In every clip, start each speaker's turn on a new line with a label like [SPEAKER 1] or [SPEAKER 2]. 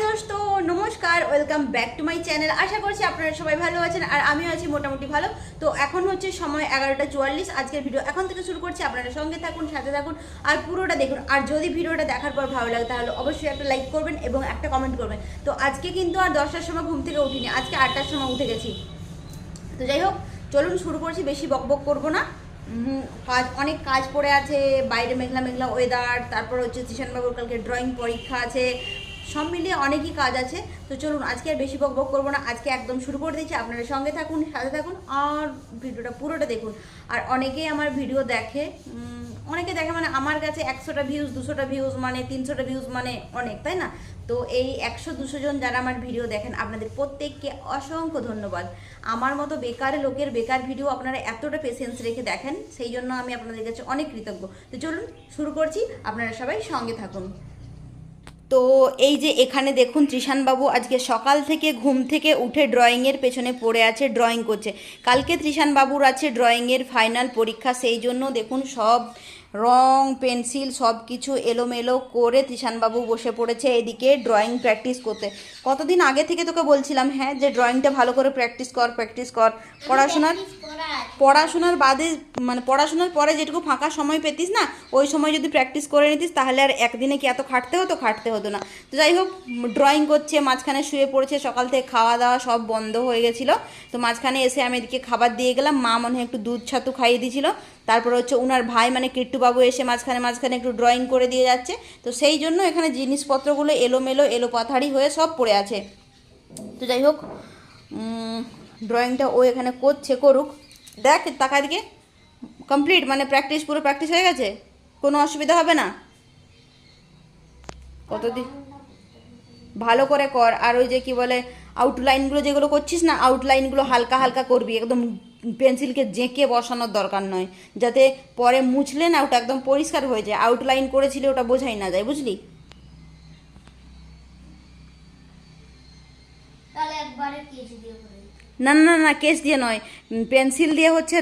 [SPEAKER 1] দোস্ত নমস্কার, welcome back to my channel. আশা করছি আপনারা সবাই ভালো আছেন আর আমিও আছি মোটামুটি ভালো। তো এখন হচ্ছে সময় 11টা 44। আজকের ভিডিও এখন থেকে শুরু করছি। আপনারা সঙ্গে থাকুন, সাথে থাকুন আর পুরোটা দেখুন। আর যদি ভিডিওটা দেখার পর ভালো লাগে তাহলে অবশ্যই একটা লাইক করবেন এবং একটা কমেন্ট করবেন। তো আজকে কিন্তু আর 10টার সময় ঘুম থেকে উঠিনি, আজকে 8টার সময় উঠে গেছি। তো যাই হোক, চলুন শুরু করছি, বেশি বকবক করবো না। অনেক কাজ পড়ে আছে, বাইরে মেঘলা মেঘলা ওয়েদার, তারপর হচ্ছে তৃষানবাবুর কালকে ড্রয়িং পরীক্ষা আছে, সব মিলিয়ে অনেকই কাজ আছে। তো চলুন আজকে আর বেশি বকবক করবো না, আজকে একদম শুরু করে দিচ্ছি। আপনারা সঙ্গে থাকুন, সাথে থাকুন আর ভিডিওটা পুরোটা দেখুন। আর অনেকেই আমার ভিডিও দেখে, অনেকে দেখে মানে আমার কাছে 100টা ভিউজ 200টা ভিউজ মানে 300টা ভিউজ মানে অনেক, তাই না? তো এই 100-200 জন যারা আমার ভিডিও দেখেন আপনাদের প্রত্যেককে অসংখ্য ধন্যবাদ। আমার মতো বেকার লোকের বেকার ভিডিও আপনারা এতটা পেশেন্স রেখে দেখেন, সেই জন্য আমি আপনাদের কাছে অনেক কৃতজ্ঞ। তো চলুন শুরু করছি, আপনারা সবাই সঙ্গে থাকুন। তো এই যে এখানে দেখুন, তৃষানবাবু আজকে সকাল থেকে ঘুম থেকে উঠে ড্রয়িংয়ের পেছনে পড়ে আছে, ড্রয়িং করছে। কালকে তৃষানবাবুর আছে ড্রয়িংয়ের ফাইনাল পরীক্ষা, সেই জন্য দেখুন সব রং পেন্সিল সব কিছু এলোমেলো করে তৃষানবাবু বসে পড়েছে এদিকে ড্রয়িং প্র্যাকটিস করতে। কতদিন আগে থেকে তোকে বলছিলাম হ্যাঁ যে ড্রয়িংটা ভালো করে প্র্যাকটিস কর। পড়াশোনার বাদে মানে পড়াশোনার পরে যেটুকু ফাঁকা সময় পেতিস না, ওই সময় যদি প্র্যাকটিস করে নিতিস তাহলে আর একদিনে কি এত খাটতে হতো না। তো যাই হোক, ড্রয়িং করছে, মাঝখানে শুয়ে পড়েছে, সকাল থেকে খাওয়া দাওয়া সব বন্ধ হয়ে গেছিলো। তো মাঝখানে এসে আমি এদিকে খাবার দিয়ে গেলাম, মা মনে হয় একটু দুধ ছাতু খাইয়ে দিয়েছিল। তারপর হচ্ছে ওনার ভাই মানে কিট্টুবাবু এসে মাঝখানে একটু ড্রয়িং করে দিয়ে যাচ্ছে। তো সেই জন্য এখানে জিনিসপত্রগুলো এলোমেলো এলোপাথারি হয়ে সব পড়ে আছে। তো যাই হোক, ড্রয়িংটা ও এখানে করুক। দেখ টাকা দিকে কমপ্লিট, মানে পুরো প্র্যাকটিস হয়ে গেছে, কোনো অসুবিধা হবে না। কতদিন ভালো করে কর। আর ওই যে কি বলে আউটলাইনগুলো যেগুলো করছিস না, আউটলাইনগুলো হালকা হালকা করবি, একদম পেন্সিলকে জেঁকে বসানোর দরকার নয়, যাতে পরে মুছলে না ওটা একদম পরিষ্কার হয়ে যায়। আউটলাইন করেছিলে ওটা বোঝাই না যায়, বুঝলি? না, কেস দিয়ে নয়, পেন্সিল দিয়ে হচ্ছে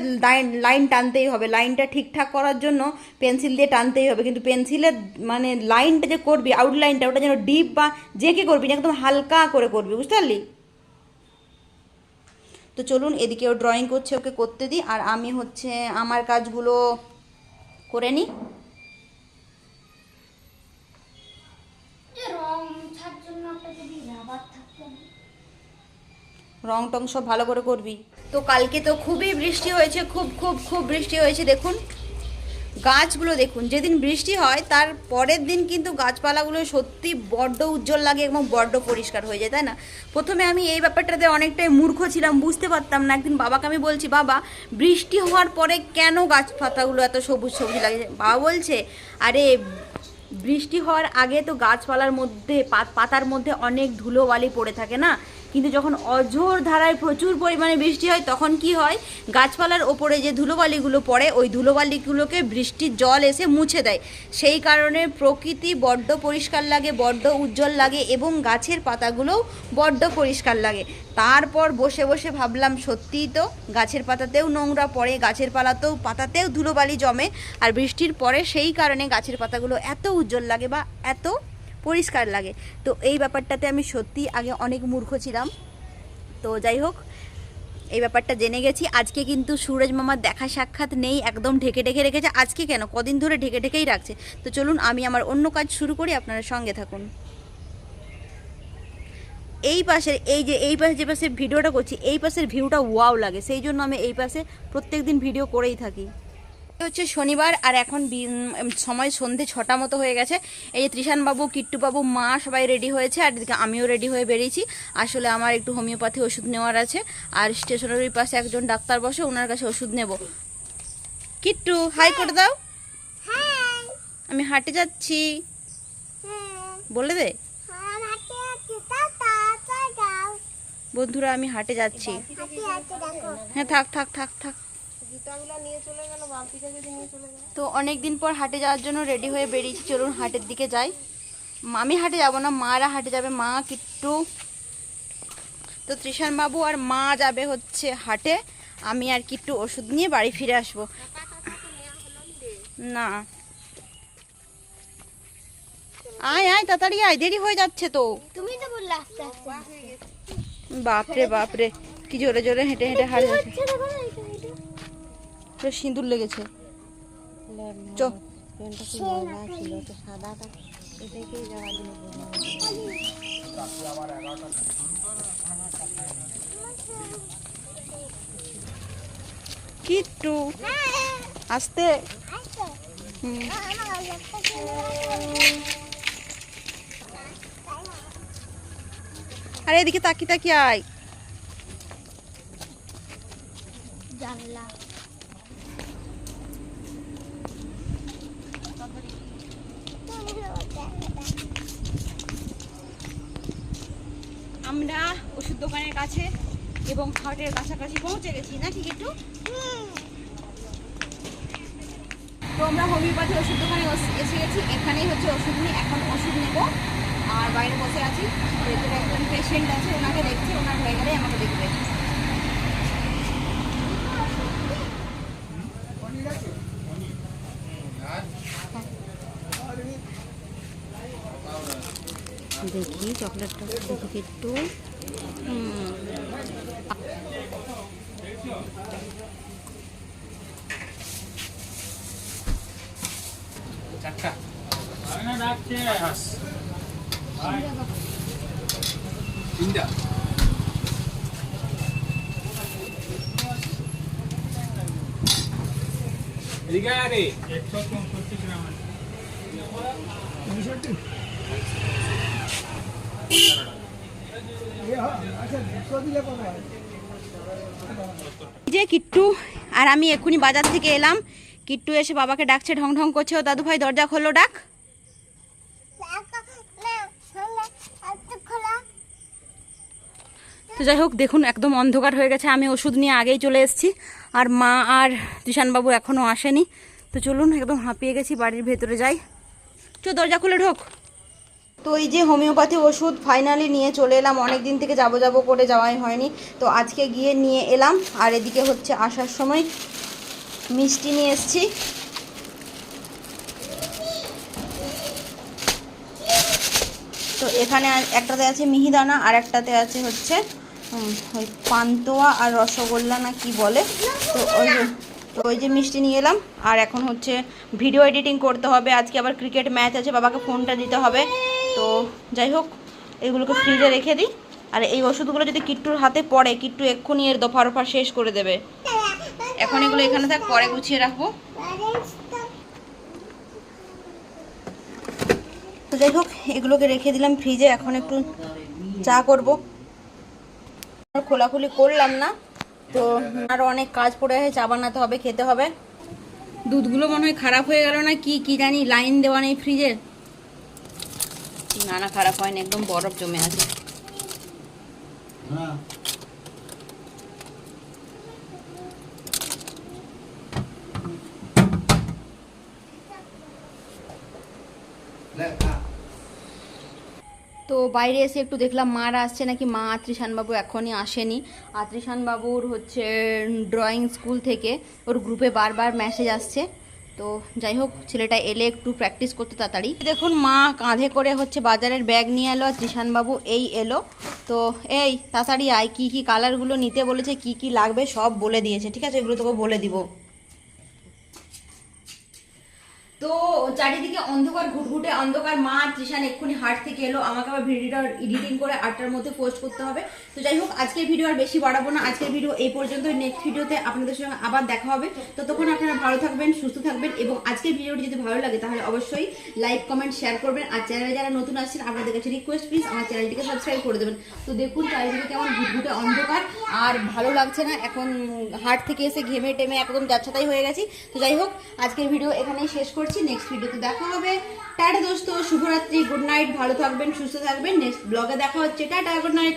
[SPEAKER 1] লাইন টানতেই হবে। লাইনটা ঠিকঠাক করার জন্য পেন্সিল দিয়ে টানতেই হবে, কিন্তু পেন্সিলের মানে লাইনটা যে করবি আউটলাইনটা, ওটা যেন ডিপ বা জেঁকে করবি না, একদম হালকা করে করবি, বুঝতে পারলি? তো চলুন, এদিকে ও ড্রয়িং করছে, ওকে করতে দিই আর আমি হচ্ছে আমার কাজগুলো করে নিই। রং টং সব ভালো করে করবি। তো কালকে তো খুবই বৃষ্টি হয়েছে, খুব বৃষ্টি হয়েছে। দেখুন গাছগুলো দেখুন, যেদিন বৃষ্টি হয় তার পরের দিন কিন্তু গাছপালাগুলো সত্যি বড্ড উজ্জ্বল লাগে এবং বড্ড পরিষ্কার হয়ে যায়, তাই না? প্রথমে আমি এই ব্যাপারটাতে অনেকটাই মূর্খ ছিলাম, বুঝতে পারতাম না। একদিন বাবাকে আমি বলছি, বাবা বৃষ্টি হওয়ার পরে কেন গাছ পাতাগুলো এত সবুজ লাগে? বাবা বলছে, আরে বৃষ্টি হওয়ার আগে তো গাছপালার মধ্যে পাতার মধ্যে অনেক ধুলোবালি পড়ে থাকে না, কিন্তু যখন অঝোর ধারায় প্রচুর পরিমাণে বৃষ্টি হয় তখন কি হয়, গাছপালার ওপরে যে ধুলোবালিগুলো পড়ে ওই ধুলোবালিগুলোকে বৃষ্টির জল এসে মুছে দেয়। সেই কারণে প্রকৃতি বড্ড পরিষ্কার লাগে, বড্ড উজ্জ্বল লাগে এবং গাছের পাতাগুলোও বড্ড পরিষ্কার লাগে। তারপর বসে বসে ভাবলাম সত্যিই তো গাছের পাতাতেও নোংরা পড়ে, গাছের পাতাতেও ধুলোবালি জমে, আর বৃষ্টির পরে সেই কারণে গাছের পাতাগুলো এত উজ্জ্বল লাগে বা এত পরিষ্কার লাগে। তো এই ব্যাপারটাতে আমি সত্যি আগে অনেক মূর্খ ছিলাম। তো যাই হোক, এই ব্যাপারটা জেনে গেছি। আজকে কিন্তু সুরজ মামার দেখা সাক্ষাৎ নেই, একদম ঢেকে রেখেছে। আজকে কেন, কদিন ধরে ঢেকেই রাখছে। তো চলুন আমি আমার অন্য কাজ শুরু করি, আপনারা সঙ্গে থাকুন। এই পাশে যে পাশে ভিডিওটা করছি, এই পাশের ভিউটা ওয়াও লাগে, সেই জন্য আমি এই পাশে প্রত্যেক দিন ভিডিও করেই থাকি। হচ্ছে শনিবার আর এখন সময় সন্ধে 6টা মতো হয়ে গেছে। এই যে তৃষানবাবু, কিট্টুবাবু, মা সবাই রেডি হয়েছে আর এদিকে আমিও রেডি হয়ে বেরিয়েছি। আসলে আমার একটু হোমিওপ্যাথি ওষুধ নেওয়ার আছে, আর স্টেশনারির পাশে একজন ডাক্তার বসে, ওনার কাছে ওষুধ নেব। কিট্টু হাই করে দাও। আমি হাঁটে যাচ্ছি বলে দে। বন্ধুরা আমি হাঁটে যাচ্ছি। হ্যাঁ থাক। তো অনেক দিন পর হাটে যাওয়ার জন্য রেডি হয়ে বেরিয়েছি, চলুন হাটের দিকে যাই। আমি হাটে যাব না, মারা হাটে যাবে, মা কিট্টু। তো তৃষানবাবু আর মা যাবে হচ্ছে হাটে, আমি আর কিট্টু ওষুধ নিয়ে বাড়ি ফিরে আসবো। না আয় তাড়াতাড়ি আয়, দেরি হয়ে যাচ্ছে তো। তুমি তো বাপরে বাপরে, কি জোরে জোরে হেঁটে হেঁটে হাঁটে যাচ্ছে। সিঁদুর লেগেছে। চ কিট্টু আসতে। আরে এদিকে তাকি তাকি আয়।
[SPEAKER 2] জানলা
[SPEAKER 1] আমরা ওষুধ দোকানের কাছে এবং হাটের কাছাকাছি পৌঁছে গেছি নাকি কিট্টু? তো আমরা হোমিওপ্যাথি ওষুধ দোকানে এসে গেছি। এখানেই হচ্ছে ওষুধ নিয়ে এখন ওষুধ নেব। আর বাইরে বসে আছি, ভেতরে একজন পেশেন্ট আছে, ওনাকে দেখছি, ওনার হয়ে গেলে আমাকে দেখবে। দেখি চকলেটটা দেখি একটু। যে কিট্টু আর আমি এক্ষুনি বাজার থেকে এলাম। কিট্টু এসে বাবাকে ডাকছে, ঢং ঢং করছে। ও দাদু ভাই দরজা খোলো, ডাক। তো যাই হোক, দেখুন একদম অন্ধকার হয়ে গেছে। আমি ওষুধ নিয়ে আগেই চলে এসেছি, আর মা আর ত্রিশানবাবু এখনও আসেনি। তো চলুন, একদম হাঁপিয়ে গেছি, বাড়ির ভেতরে যাই। দরজা খুলে ঢোক। তো এই যে হোমিওপ্যাথি ওষুধ ফাইনালি নিয়ে চলে এলাম। অনেক দিন থেকে যাবো যাবো করে যাওয়াই হয়নি, তো আজকে গিয়ে নিয়ে এলাম। আর এদিকে হচ্ছে আসার সময় মিষ্টি নিয়ে এসেছি। তো এখানে একটাতে আছে মিহিদানা, আর একটাতে আছে হচ্ছে ওই পান্তুয়া আর রসগোল্লা না কি বলে। তো ওই যে মিষ্টি নিয়ে এলাম। আর এখন হচ্ছে ভিডিও এডিটিং করতে হবে। আজকে আবার ক্রিকেট ম্যাচ আছে, বাবাকে ফোনটা দিতে হবে। তো যাই হোক, এগুলোকে ফ্রিজে রেখে দিই। আর এই ওষুধগুলো যদি কিট্টুর হাতে পড়ে, কিট্টু এক্ষুনি এর দফা রফা শেষ করে দেবে। এখন এগুলো এখানে থাক, পরে গুছিয়ে রাখবো। তো যাই হোক, এগুলোকে রেখে দিলাম ফ্রিজে। এখন একটু চা করব। খোলাখুলি করলাম না, তো আরও অনেক কাজ পড়ে আছে। চা বানাতে হবে, খেতে হবে। দুধগুলো মনে হয় খারাপ হয়ে গেল না কি জানি, লাইন দেওয়া নেই ফ্রিজে। না খারাপ হয়নি, একদম বরফ জমে আছে। তো বাইরে এসে একটু দেখলাম মারা আসছে নাকি। মা আর ত্রিশানবাবু এখনই আসেনি। আর ত্রিশানবাবুর হচ্ছে ড্রয়িং স্কুল থেকে ওর গ্রুপে বারবার মেসেজ আসছে। তো যাই হোক, ছেলেটা এলে একটু প্র্যাকটিস করতে তাড়াতাড়ি। দেখুন, মা কাঁধে করে হচ্ছে বাজারের ব্যাগ নিয়ে এলো, আর ত্রিশানবাবু এই এলো। তো এই তাড়াতাড়ি আয়, কী কী কালারগুলো নিতে বলেছে, কি কি লাগবে সব বলে দিয়েছে। ঠিক আছে, এগুলো তোকে বলে দিব। তো চারিদিকে অন্ধকার, ঘুটঘুটে অন্ধকার। মা আর ত্রিশান এক্ষুনি হাট থেকে এলো। আমাকে আবার ভিডিওটা এডিটিং করে 8টার মধ্যে পোস্ট করতে হবে। তো যাই হোক, আজকের ভিডিও আর বেশি বাড়াবো না। আজকের ভিডিও এই পর্যন্ত। নেক্সট ভিডিওতে আপনাদের সঙ্গে আবার দেখা হবে। ততক্ষণ আপনারা ভালো থাকবেন, সুস্থ থাকবেন। এবং আজকের ভিডিওটি যদি ভালো লাগে তাহলে অবশ্যই লাইক, কমেন্ট, শেয়ার করবেন। আর চ্যানেলে যারা নতুন আসছেন, আপনাদের কাছে রিকোয়েস্ট, প্লিজ আমার চ্যানেলটিকে সাবস্ক্রাইব করে দেবেন। তো দেখুন চারিদিকে কেমন ঘুটঘুটে অন্ধকার, আর ভালো লাগছে না। এখন হাট থেকে এসে ঘেমে টেমে একদম যাচ্ছাতাই হয়ে গেছি। তো যাই হোক, আজকের ভিডিও এখানেই শেষ করছি। নেক্সট ভিডিওতে দেখা হবে। টাটা দোস্ত, শুভরাত্রি, গুড নাইট। ভালো থাকবেন, সুস্থ থাকবেন। নেক্সট ব্লগে দেখা হচ্ছে। Tata, good night.